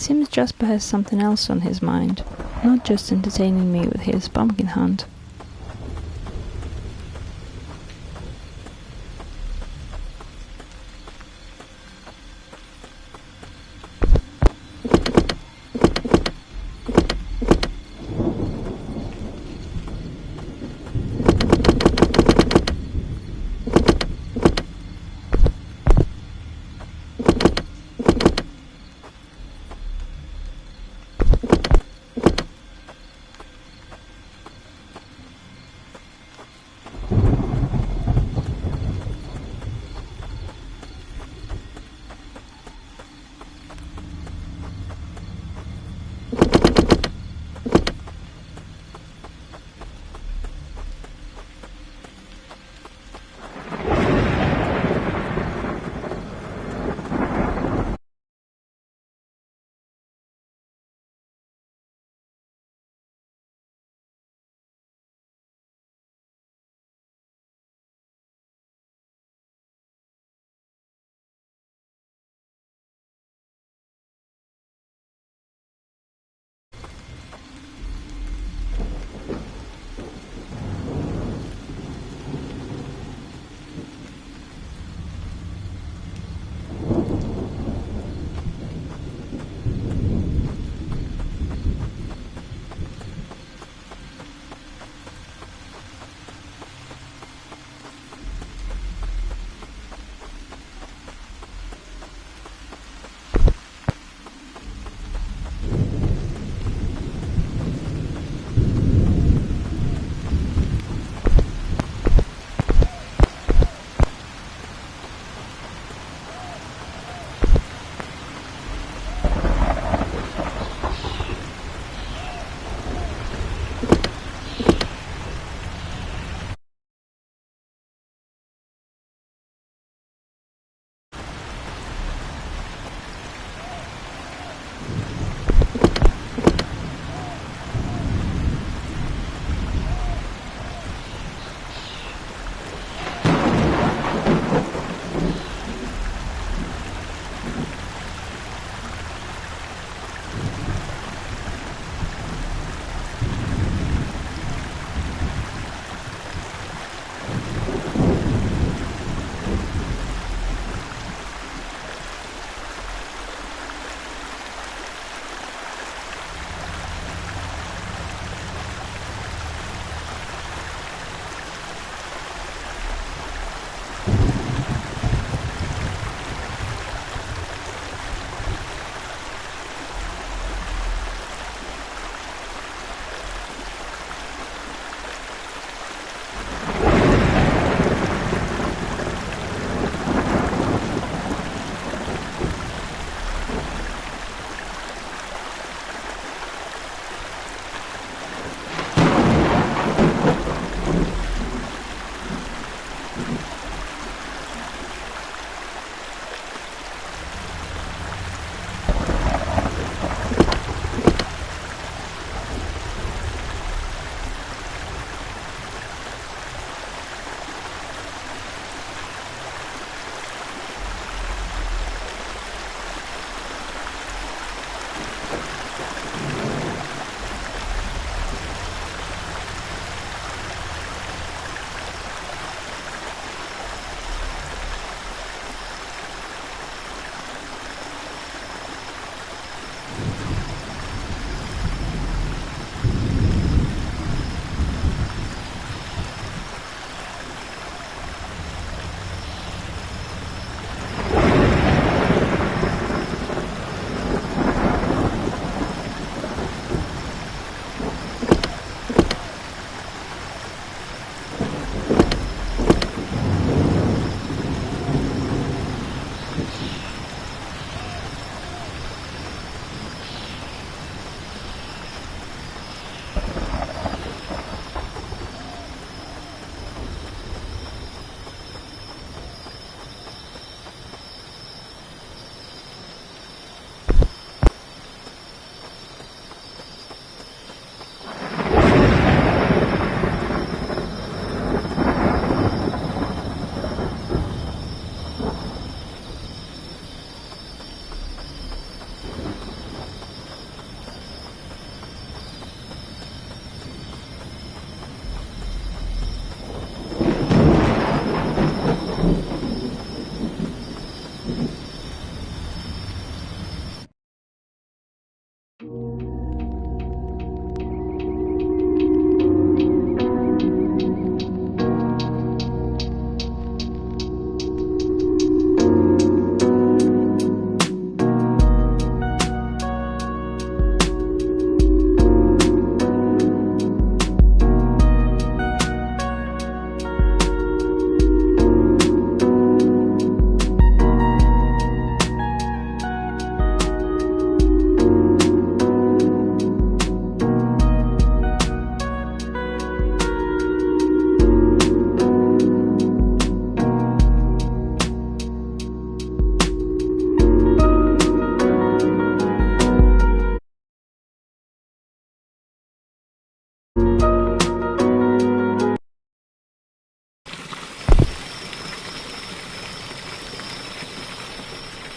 seems Jasper has something else on his mind, not just entertaining me with his pumpkin hunt.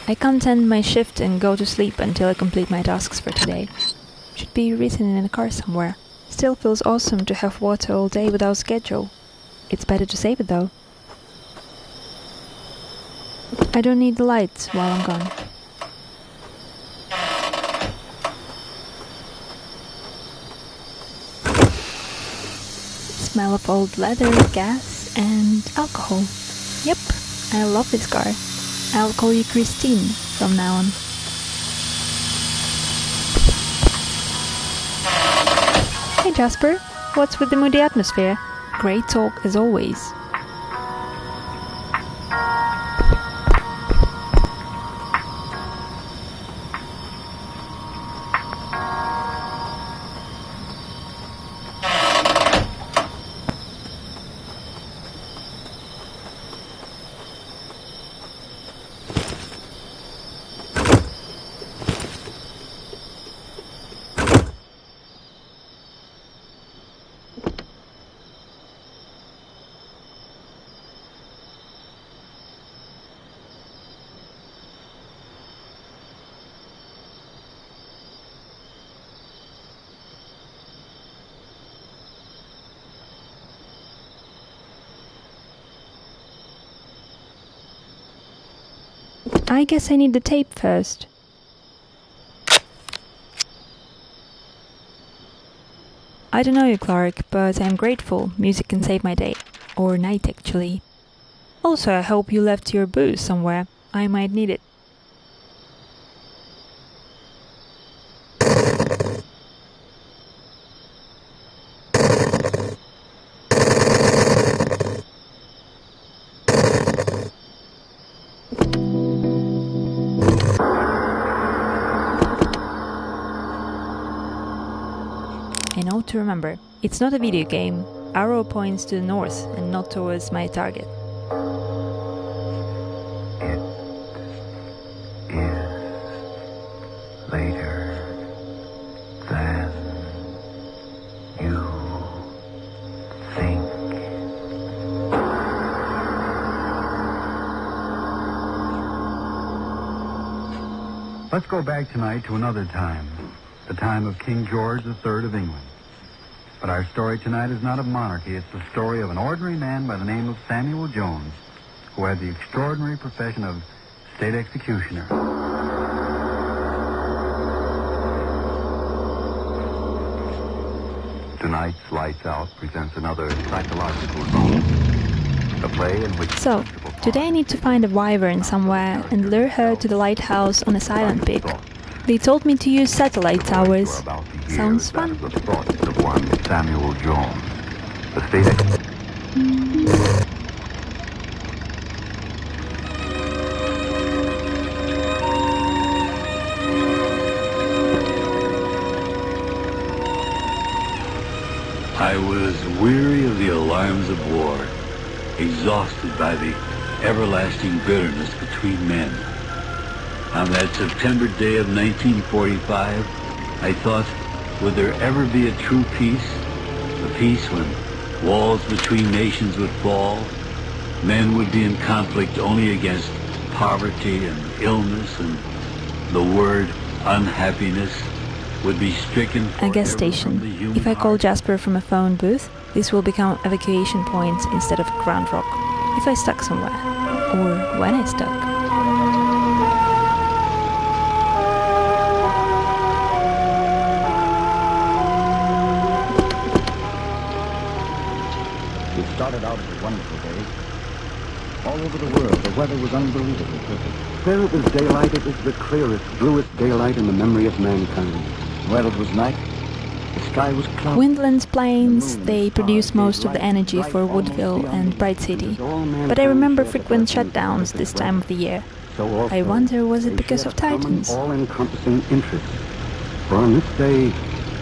I can't end my shift and go to sleep until I complete my tasks for today. Should be written in a car somewhere. Still feels awesome to have water all day without schedule. It's better to save it though. I don't need the lights while I'm gone. Smell of old leather, gas and alcohol. Yep, I love this car. I'll call you Christine from now on. Hey Jasper, what's with the moody atmosphere? Great talk as always. I guess I need the tape first. I don't know you, Clark, but I'm grateful music can save my day. Or night, actually. Also, I hope you left your booze somewhere. I might need it. A note to remember, it's not a video game. Arrow points to the north and not towards my target. It is later than you think. Let's go back tonight to another time. The time of King George III of England. But our story tonight is not of monarchy. It's the story of an ordinary man by the name of Samuel Jones, who had the extraordinary profession of state executioner. Tonight's Lights Out presents another psychological drama. A play in which... So, today I need to find a wyvern somewhere and lure her to the lighthouse on a silent peak. They told me to use satellite towers. Sounds fun. The thoughts of one Samuel Jones, the state I was weary of the alarms of war, exhausted by the everlasting bitterness between men. On that September day of 1945, I thought, would there ever be a true peace? A peace when walls between nations would fall, men would be in conflict only against poverty and illness, and the word unhappiness would be stricken A gas forever from the station. human If I call heart. Jasper from a phone booth, this will become evacuation point instead of Ground Rock. If I stuck somewhere. Or when I stuck. It started out as a wonderful day. All over the world, the weather was unbelievably perfect. Where it was daylight, it was the clearest, bluest daylight in the memory of mankind. Where it was night, the sky was cloudy. Windlands plains, they produce most of the energy for Woodville and Bright City. But I remember frequent shutdowns this time of the year. So also, I wonder, was it they because shared of a common, Titans? all-encompassing interest. For on this day,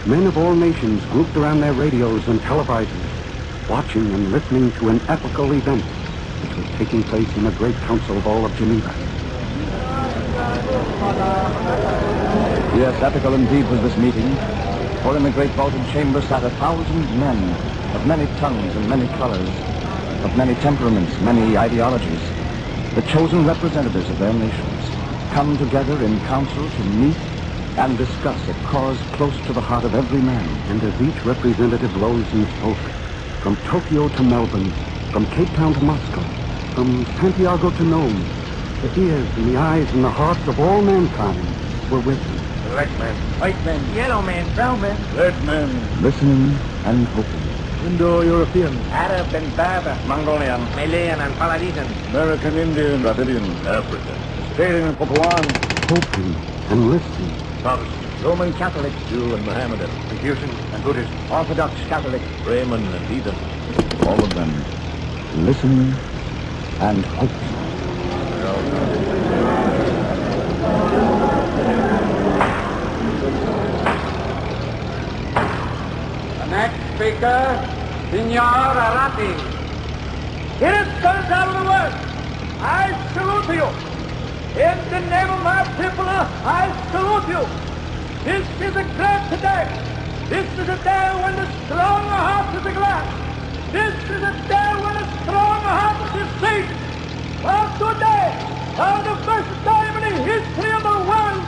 men of all nations grouped around their radios and televisors, watching and listening to an epical event which was taking place in the Great Council Hall of Geneva. Yes, epical indeed was this meeting, for in the great vaulted chamber sat 1,000 men of many tongues and many colors, of many temperaments, many ideologies, the chosen representatives of their nations. come together in council to meet and discuss a cause close to the heart of every man. And as each representative rose and spoke, from Tokyo to Melbourne, from Cape Town to Moscow, from Santiago to Nome, the ears and the eyes and the hearts of all mankind were with him. Black man, white man, yellow man, brown man, Red men, listening and hoping. Indo-European, Arab and Berber, Mongolian, Malayan and Polynesian, American Indian, Dravidian, African, Australian and Papuan, Hoping and listening. Protestant, Roman Catholic, Jew and Mohammedan, Confucian and Buddhist, Orthodox Catholic, Brahmin and heathen. All of them listening and hoping. The next speaker, Signor Arati. Citizens of the world, I salute you. In the name of my people, I salute you. This is a great day. This is a day when the strong heart is glad. This is a day when the strong heart is safe. For today, for the first time in the history of the world,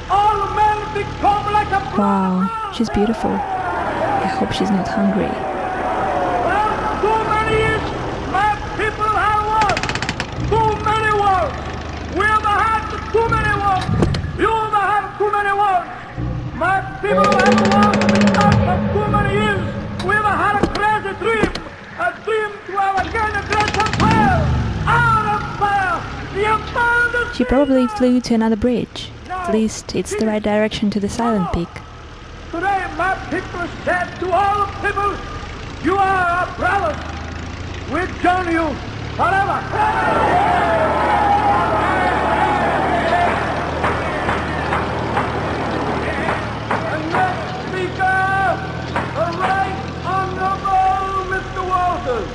all men become like a Wow, she's beautiful. I hope she's not hungry. For too many years, my people have won. Too many wars. We have had too many wars. You have had too many wars. My people have won because of too many years. We have had a crazy dream. A dream to have again a great empire. Our empire. The empire that She probably flew to another bridge. At least it's the right direction to the Silent Peak. Today my people said to all people, you are our brothers. We join you forever. And next speaker, the Right Honorable Mr. Walters.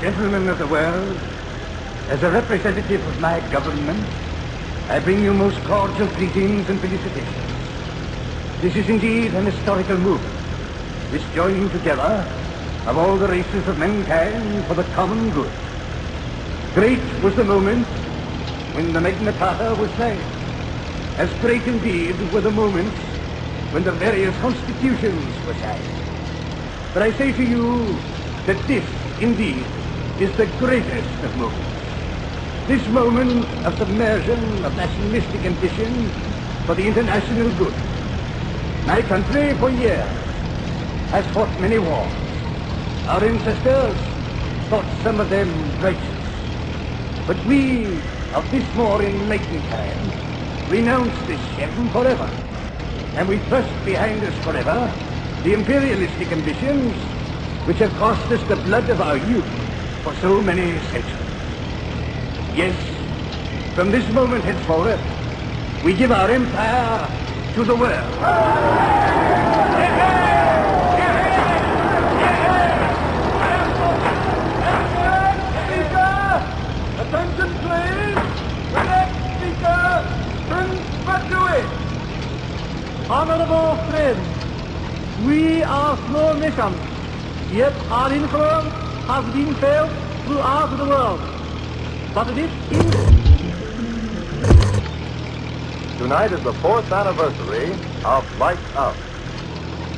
Gentlemen of the world, as a representative of my government, I bring you most cordial greetings and felicitations. This is indeed an historical movement, this joining together of all the races of mankind for the common good. Great was the moment when the Magna Carta was signed. As great indeed were the moments when the various constitutions were signed. But I say to you that this, indeed, is the greatest of moments. This moment of submersion of nationalistic ambition for the international good. My country for years has fought many wars. Our ancestors fought some of them righteous. But we of this more enlightened time renounce this shame forever. And we thrust behind us forever the imperialistic ambitions which have cost us the blood of our youth for so many centuries. Yes, from this moment henceforth, we give our empire to the world. Attention please. The next speaker, Prince Badui. Honorable friends, we are small nations, yet our influence has been felt throughout the world. But this is... Tonight is the 4th anniversary of Lights Out.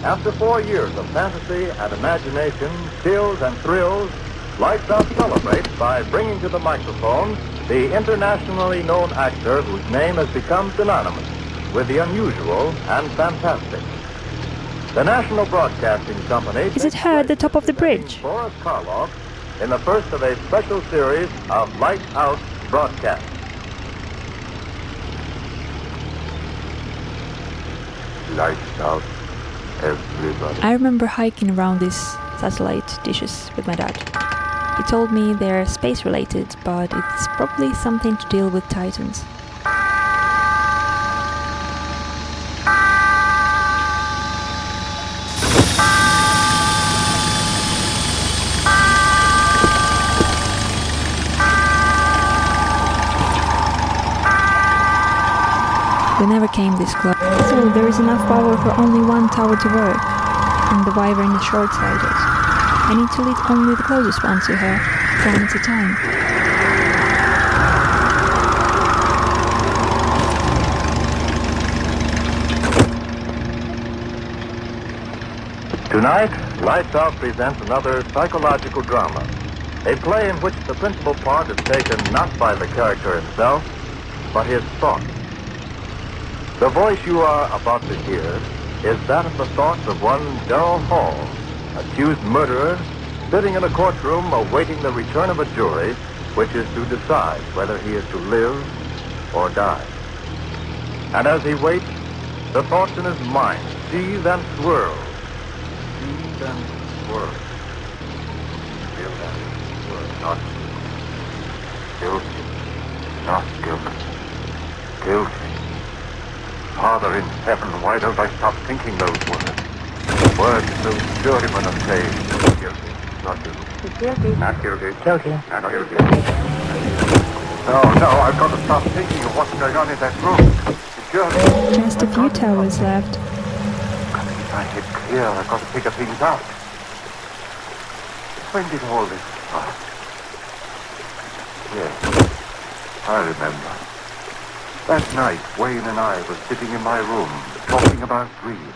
After 4 years of fantasy and imagination, chills and thrills, Lights Out celebrates by bringing to the microphone the internationally known actor whose name has become synonymous with the unusual and fantastic. The National Broadcasting Company... Is it her at the top of the bridge? Boris Karloff in the first of a special series of Lights Out broadcasts. Lights out, everybody. I remember hiking around these satellite dishes with my dad. He told me they're space related, but it's probably something to deal with Titans. We never came this close. So there is enough power for only one tower to work, and the Wyvern is short-sighted. I need to lead only the closest one to her, one at a time. Tonight, Lights Out presents another psychological drama. A play in which the principal part is taken not by the character himself, but his thoughts. The voice you are about to hear is that of the thoughts of one Darrell Hall, accused murderer, sitting in a courtroom awaiting the return of a jury, which is to decide whether he is to live or die. And as he waits, the thoughts in his mind seethe and swirl. Seethe and swirl. Seethe and swirl. Not guilty. Not guilty. Guilty. Father in heaven, why don't I stop thinking those words? Words so dirty when I'm saying guilty. Not guilty. Guilty. Not guilty. Guilty. Not guilty. No, I've got to stop thinking of what's going on in that room. Guilty. Just a few towers left. Got to find it clear. I've got to figure things out. When did all this start? Yes, I remember. That night, Wayne and I were sitting in my room, talking about dreams.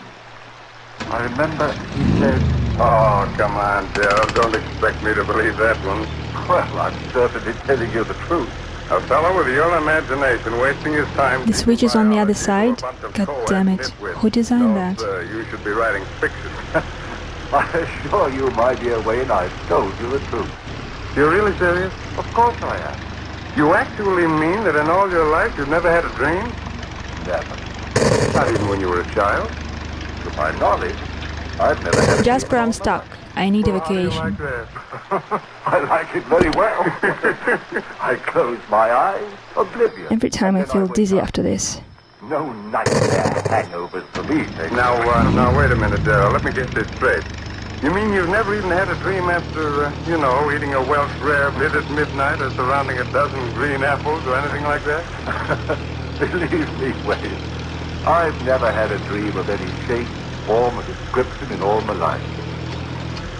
I remember he said, "Oh, come on, Darrell. Don't expect me to believe that one." "Well, I'm certainly telling you the truth." A fellow with your imagination wasting his time... The switch is on the other side? God damn it. Who designed that? You should be writing fiction. I assure you, my dear Wayne, I've told you the truth. You're really serious? Of course I am. You actually mean that in all your life you've never had a dream? Never. Not even when you were a child? To my knowledge, I've never had a Jasper, dream. I'm stuck. I need a Well, how do you vacation. like that? I like it very well. I close my eyes, oblivious. Every time I And then feel wake dizzy up. after this. No nightmare hangovers for me, thank Now, wait a minute, Darrell. Let me get this straight. You mean you've never even had a dream after, eating a Welsh rarebit at midnight or surrounding a dozen green apples or anything like that? Believe me, Wayne, I've never had a dream of any shape, form, or description in all my life.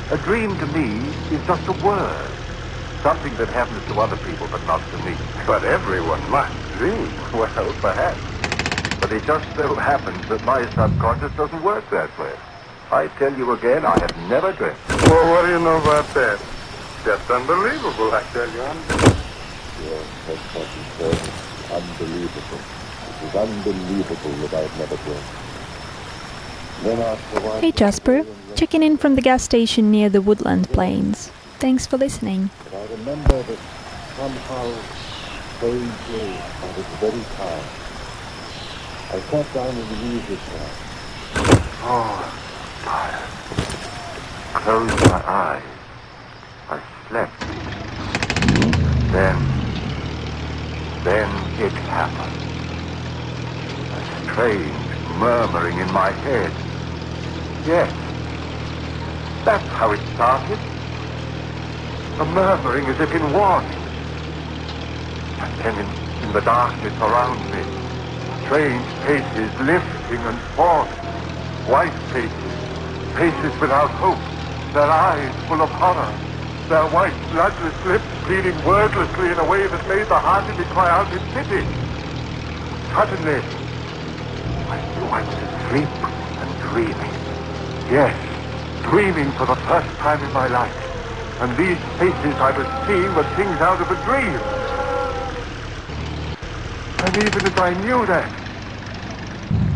A dream to me is just a word. Something that happens to other people, but not to me. But everyone must dream. Well, perhaps. But it just so happens that my subconscious doesn't work that way. I tell you again, I have never dreamt. Well, what do you know about that? Just unbelievable, I tell you. Yes, that's what you said. Unbelievable. It is unbelievable that I've never dreamt. Then after a while... Hey Jasper, checking in from the gas station near the Woodland Plains. Thanks for listening. But I remember that somehow, strangely, I was very tired. I sat down in the easy chair. Oh, tired. Closed my eyes. I slept. Then it happened. A strange murmuring in my head. Yes, that's how it started. A murmuring as if in warning. And then in the darkness around me, strange faces lifting and falling. White faces, faces without hope, their eyes full of horror, their white bloodless lips pleading wordlessly in a way that made the heart in me cry out in pity. Suddenly, I knew I was asleep and dreaming. Yes, dreaming for the first time in my life. And these faces I was seeing were things out of a dream. And even as I knew that,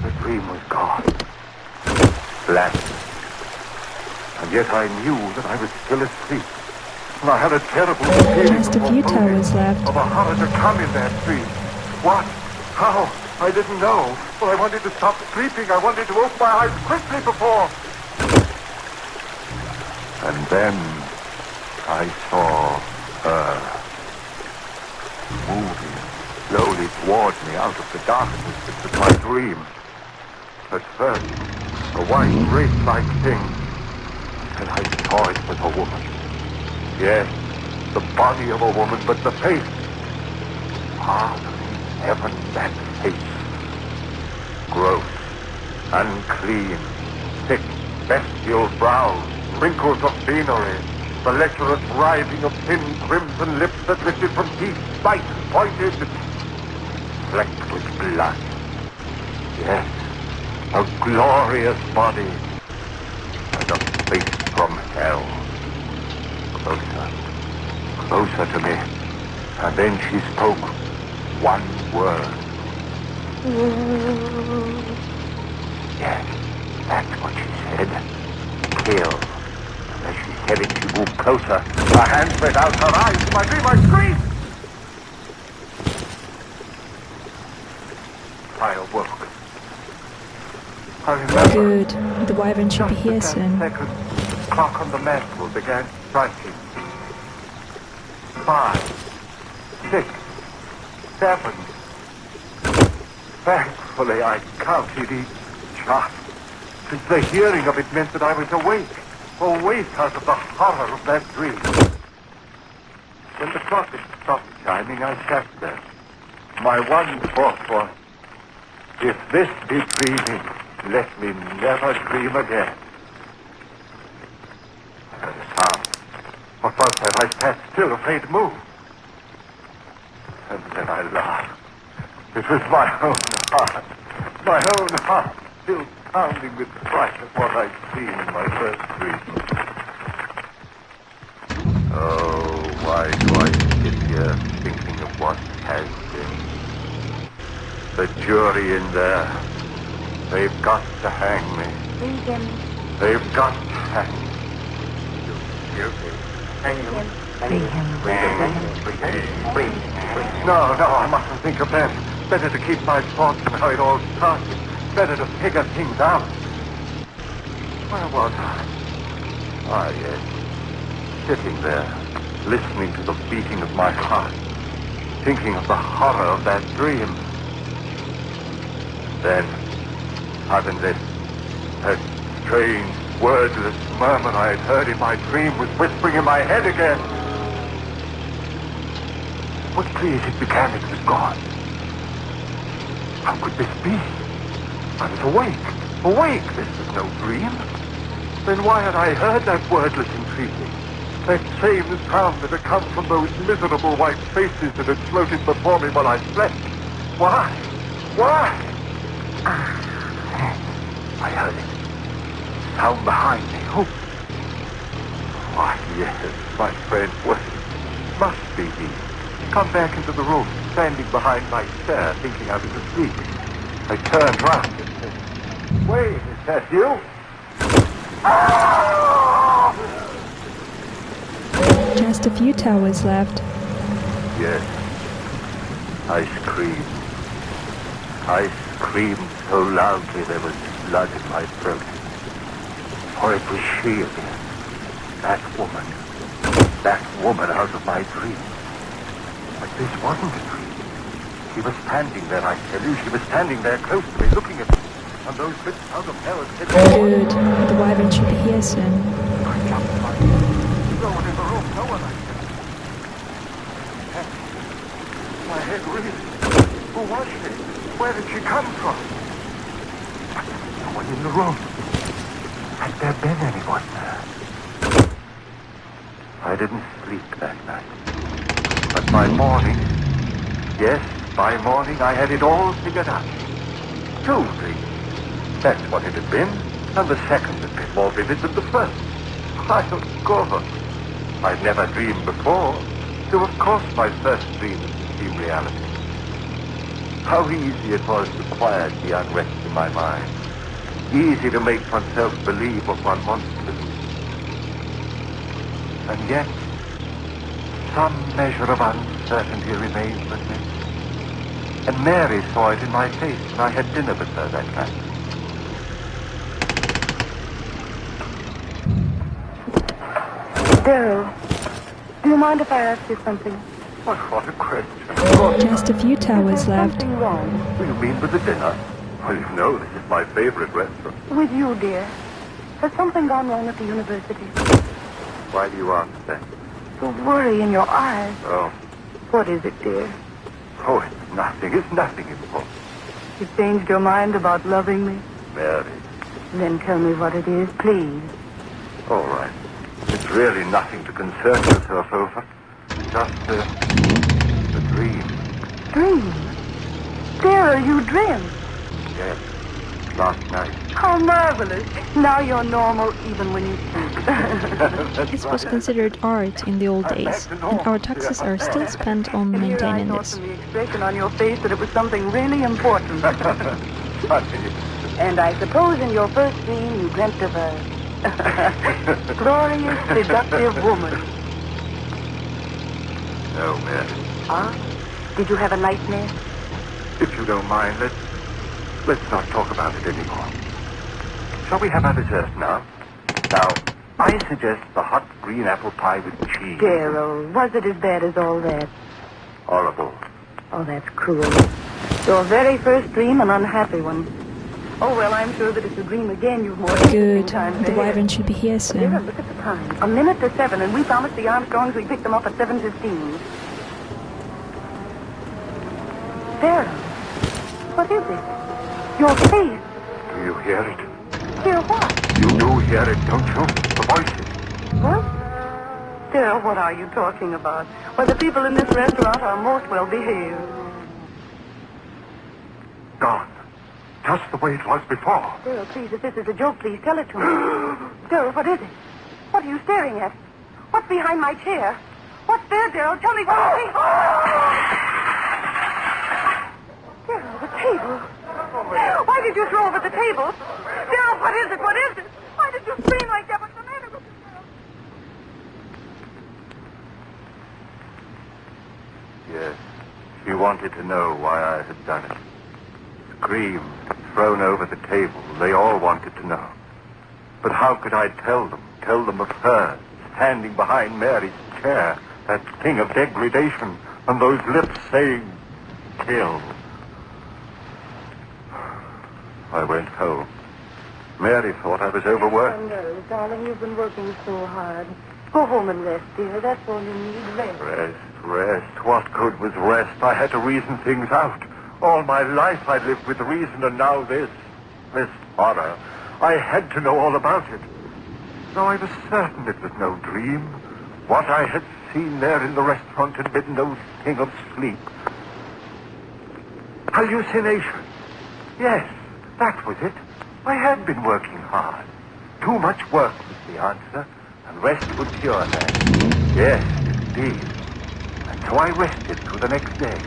the dream was gone. Blasted. And yet I knew that I was still asleep. And I had a terrible feeling Just a few towers left. of a horror to come in that dream. What? How? I didn't know. But I wanted to stop sleeping. I wanted to open my eyes quickly before. And then I saw her moving slowly toward me out of the darkness that was my dream. At first, a white wraith-like thing. And I saw it was a woman. Yes, the body of a woman, but the face. Father in heaven, that face. Gross, unclean, thick, bestial brows, wrinkles of venery, the lecherous writhing of thin crimson lips that lifted from teeth, spiked, pointed, flecked with blood. Yes, a glorious body, and a closer to me. And then she spoke one word. Yes, that's what she said. Kill. And as she said it, she moved closer. Her hands went out, her eyes to my dream. I screamed. I awoke. I remember. Good. The wyvern should be here soon. Second, the clock on the mantle began striking. 5, 6, 7. Thankfully, I counted each shot, since the hearing of it meant that I was awake out of the horror of that dream. When the clock had stopped chiming, I sat there. My one thought was, if this be dreaming, let me never dream again. I heard a sound. What was that? I sat still, afraid to move. And then I laughed. It was my own heart, still pounding with fright at what I'd seen in my first dream. Oh, why do I sit here thinking of what has been? The jury in there, they've got to hang me. They've got to hang me. Hang him. No, I mustn't think of that. Better to keep my thoughts on how it all started. Better to figure things out. Where was I? Ah, yes. Sitting there, listening to the beating of my heart, thinking of the horror of that dream. Then, suddenly, that strange, wordless murmur I had heard in my dream was whispering in my head again. Quickly as it began, it was gone. How could this be? I was awake. This was no dream. Then why had I heard that wordless entreaty? That same sound that had come from those miserable white faces that had floated before me while I slept. Why? I heard it. Sound behind me. Who? Why, yes, my friend must be he. Come back into the room, standing behind my chair, thinking I was asleep. I turned round and said, "Wait, is that you?" Just a few towers left. Yes. I screamed. I screamed so loudly there was blood in my throat. For it was she again. That woman out of my dream. But this wasn't a dream. She was standing there, I tell you. She was standing there close to me, looking at me. And those bits out of hell had Good. The wyvern should be here soon. I jumped to my feet. No one in the room. No one, I said. My head reeled. Who was she? Where did she come from? No one in the room. Had there been anyone there? I didn't sleep that night. But by morning, I had it all figured out. 2 dreams. That's what it had been. And the second had been more vivid than the first. Why, of course. I'd never dreamed before. So of course my first dream became reality. How easy it was to quiet the unrest in my mind. Easy to make oneself believe what one wants to believe. And yet, some measure of uncertainty remained with me. And Mary saw it in my face when I had dinner with her that night. Darryl, do you mind if I ask you something? What a question. Just a few towers left. Something wrong What do you mean with the dinner? Well, you know, this is my favorite restaurant. with you, dear. Has something gone wrong at the university? Why do you ask that? The worry in your eyes. Oh, What is it, dear? it's nothing. It's nothing important. You changed your mind about loving me? Mary. Then tell me what it is, please. All right. It's really nothing to concern yourself over. Just a dream. Dream? Darryl, you dreamt. Yes. last night. How marvelous. Now you're normal even when you sleep. This was considered art in the old days, and our taxes are still spent on maintaining I this. thought from the expression on your face that it was something really important. Funny. And I suppose in your first dream you dreamt of a glorious, seductive woman. No, Mary. Ah? Did you have a nightmare? If you don't mind, let's not talk about it anymore. Shall we have our dessert now? Now, I suggest the hot green apple pie with cheese. Darryl, was it as bad as all that? Horrible. Oh, that's cruel. Your very first dream, an unhappy one. Oh, well, I'm sure that if you dream again, you've more Good. time The wyvern should be here Darryl, soon. look at the time. 7:01, and we promised the Armstrongs we'd pick them up at 7:15. Darryl, what is it? Your face. Do you hear it? Hear what? You do hear it, don't you? The voices. What? Darryl, what are you talking about? Well, the people in this restaurant are most well behaved. Gone. Just the way it was before. Darryl, please, if this is a joke, please tell it to me. Darryl, what is it? What are you staring at? What's behind my chair? What's there, Darryl? Tell me what you see. Darryl, the table. Why did you throw over the table? Darryl, what is it? What is it? Why did you scream like that? What's the matter with you, Darryl? Yes. She wanted to know why I had done it. Screamed, thrown over the table. They all wanted to know. But how could I tell them? Tell them of her, standing behind Mary's chair, that thing of degradation, and those lips saying, kill. I went home. Mary thought I was overworked. Oh, no, darling, you've been working so hard. Go home and rest, dear. That's all you need, rest. Rest. What good was rest? I had to reason things out. All my life I lived with reason, and now this horror. I had to know all about it. Now I was certain it was no dream. What I had seen there in the restaurant had been no thing of sleep. Hallucination. Yes, that was it. I had been working hard. Too much work was the answer, and rest would cure that. Yes, indeed. And so I rested through the next day.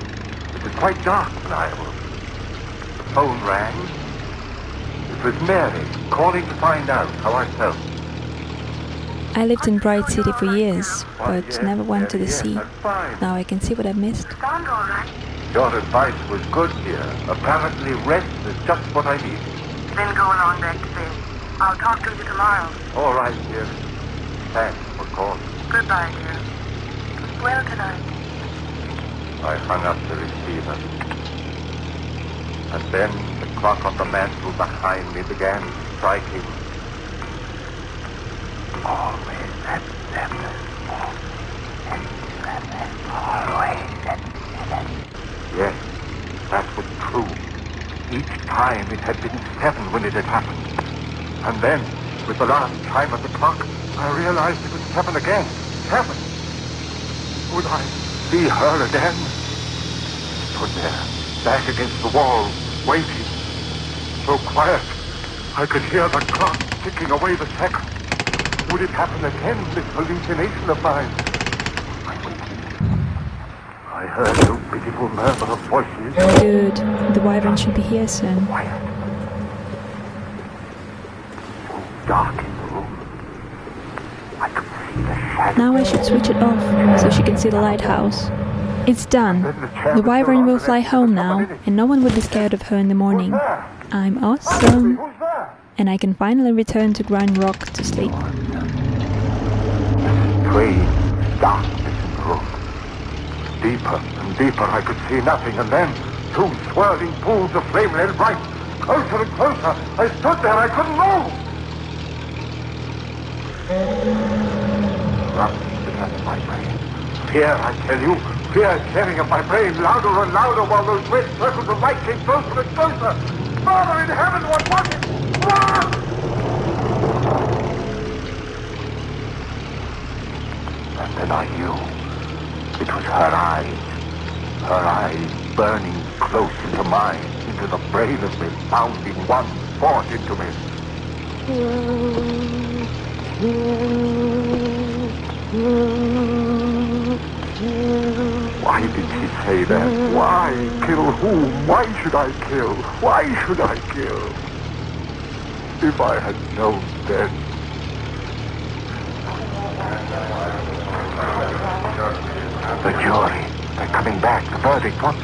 It was quite dark when I awoke. The phone rang. It was Mary calling to find out how I felt. I lived in Bright City for years, but never went to the sea. I'm fine. Now I can see what I missed. Sound all right? Your advice was good, dear. Apparently rest is just what I need. Then go along back to bed. I'll talk to you tomorrow. All right, dear. Thanks for calling. Goodbye, dear. Sleep well tonight. I hung up the receiver. And then the clock on the mantel behind me began striking. Always at 7. Always at 7. Yes, that was true. Each time it had been 7 when it had happened. And then, with the last chime of the clock, I realized it was 7 again. 7. Would I see her again? Stood there, back against the wall, waiting. So quiet, I could hear the clock ticking away the seconds. Would it happen again, this hallucination of mine? I waited. I heard no pitiful murmur of voices. Good. The wyvern should be here soon. Quiet. So dark in the room. I could see the shadow. Now I should switch it off, so she can see the lighthouse. It's done. The wyvern will fly home now, and no one will be scared of her in the morning. I'm awesome. Who's there? And I can finally return to Grind Rock to sleep. Strange darkness in the room. Deeper and deeper I could see nothing, and then 2 swirling pools of flame led bright. Closer and closer. I stood there, I couldn't move. Rush began my brain. Fear, I tell you. Fear tearing at my brain, louder and louder, while those red circles of light came closer and closer. Father in heaven, what was it? Ah! And then I knew. It was her eyes. Her eyes burning close into mine, into the brain of this bounding one. fought into me. Why did she say that? Why? Kill whom? Why should I kill? Why should I kill? If I had known then. The jury. They're coming back. The verdict. What?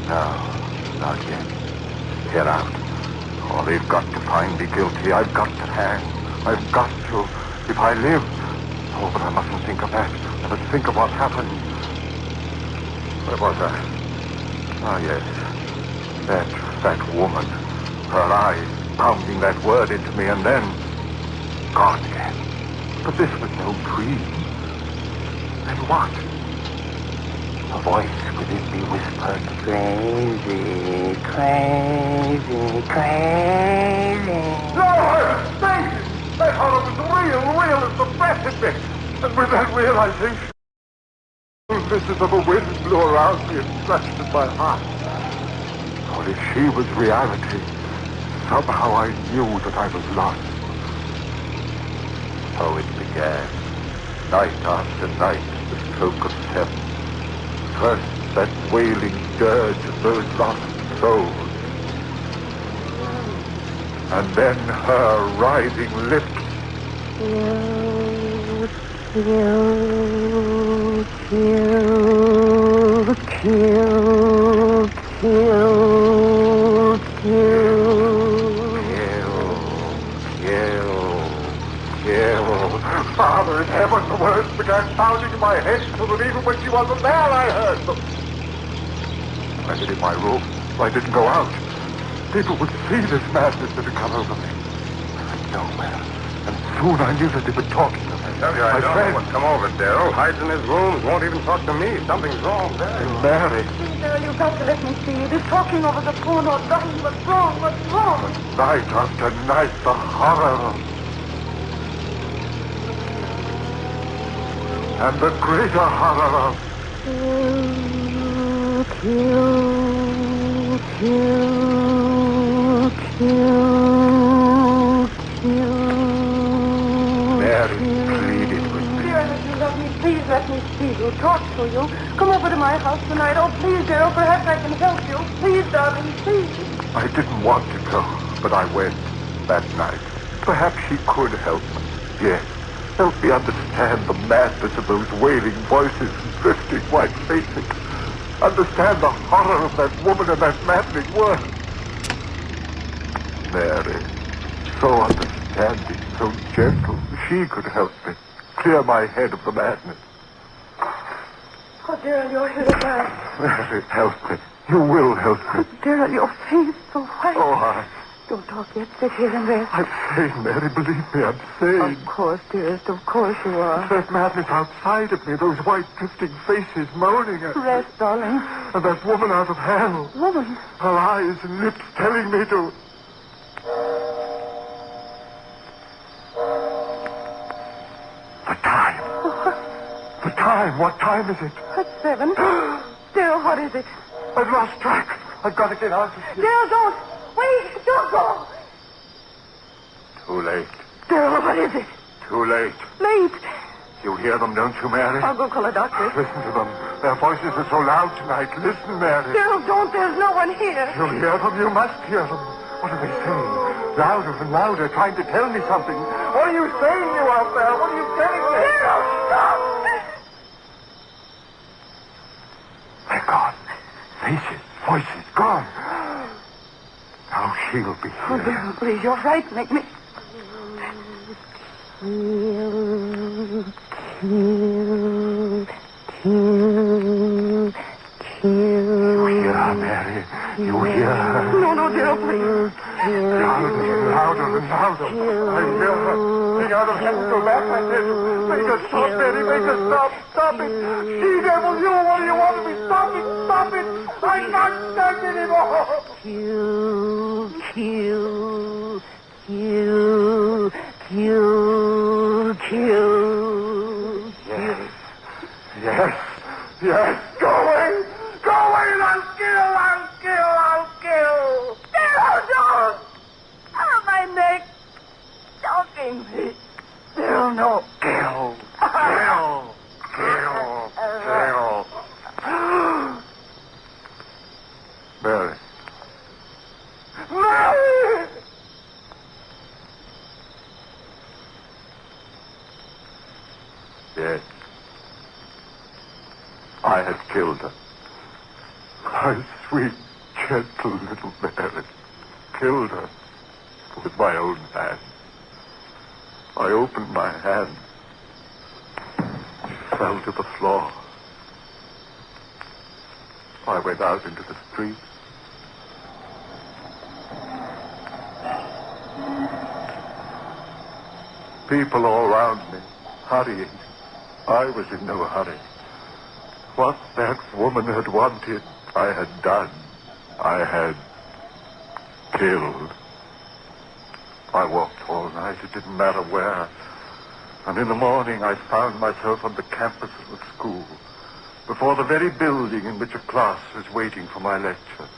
No, not yet. Get out. Oh, they've got to find me guilty. I've got to hang. I've got to. If I live. Oh, but I mustn't think of that. I must think of what happened. Where was I? Ah, yes. That woman. Her eyes pounding that word into me, and then gone again. But this was no dream. Then what? A voice within me whispered, crazy, crazy, crazy. No, that horror was real as the breath had been. And with that realization, misses of a wind blew around me and scratched at my heart. For if she was reality, somehow I knew that I was lost. So it began. Night after night, the stroke of 7. First, that wailing dirge of those lost souls. And then her writhing lips. Kill, kill, kill, kill, kill. Father in heaven, the words began pounding in my head so that even when she wasn't there, I heard them. I hid in my room. I didn't go out. People would see this madness that had come over me. I went nowhere. And soon I knew that they were talking of me. I tell you, I don't know what's come over Darrell. Hides in his rooms, won't even talk to me. Something's wrong there. And Mary. Darrell, you've got to let me see. They're talking over the phone or dying. What's wrong? What's wrong? Night after night, the horror. And the greater horror of kill, kill, kill, kill. Mary pleaded with me. Dear, if you love me, please let me see you, talk to you. Come over to my house tonight. Oh, please, Darrell, perhaps I can help you. Please, darling, please. I didn't want to go, but I went that night. Perhaps she could help me. Yes. Help me understand the madness of those wailing voices and drifting white faces. Understand the horror of that woman and that maddening word. Mary, so understanding, so gentle, she could help me. Clear my head of the madness. Oh, Darrell, you're here at last. Mary, help me. You will help me. Darrell, your face so white. Oh, Don't talk yet. Sit here and rest. I'm sane, Mary. Believe me, I'm sane. Of course, dearest. Of course you are. There's madness outside of me. Those white, drifting faces moaning at me. Rest, darling. And that woman out of hell. Woman? Her eyes and lips telling me to... The time. The time. What time is it? It's 7. Darrell, what is it? I've lost track. I've got to get out of here. Darrell, don't. Wait, don't go. Too late. Darrell, what is it? Too late. Late. You hear them, don't you, Mary? I'll go call a doctor. Listen to them. Their voices are so loud tonight. Listen, Mary. Darrell, don't. There's no one here. You hear them? You must hear them. What are they saying? Louder and louder, trying to tell me something. What are you saying, you out there? What are you telling me? Darrell, stop. They're gone. Faces, voices, gone. Now she'll be here. Oh, Darrell, please, you're right. Make me... You hear her, Mary? You hear her? No, Darrell, please. Louder and louder and louder. I hear her. Sing out of heaven, go back, I tell you. Make her stop, Mary. Make her stop. Stop it. She devil, you. What do you want of me? Stop it. Stop it. I can't stand it anymore. Yes. Go away. Go away. I'll kill. Darrell, don't. Kill, no. Kill. Kill. Kill. Kill. Mary. Mary! Yes. I had killed her. My sweet, gentle little Mary. Killed her with my own hand. I opened my hand. She fell to the floor. I went out into the street. People all around me, hurrying. I was in no hurry. What that woman had wanted, I had done. I had killed. I walked all night, it didn't matter where. And in the morning I found myself on the campus of the school, before the very building in which a class was waiting for my lecture.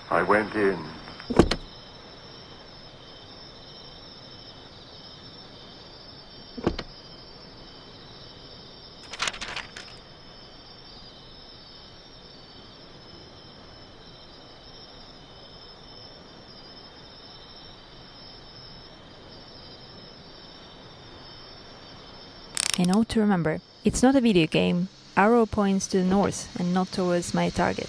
I went in. A note to remember, it's not a video game. Arrow points to the north and not towards my target.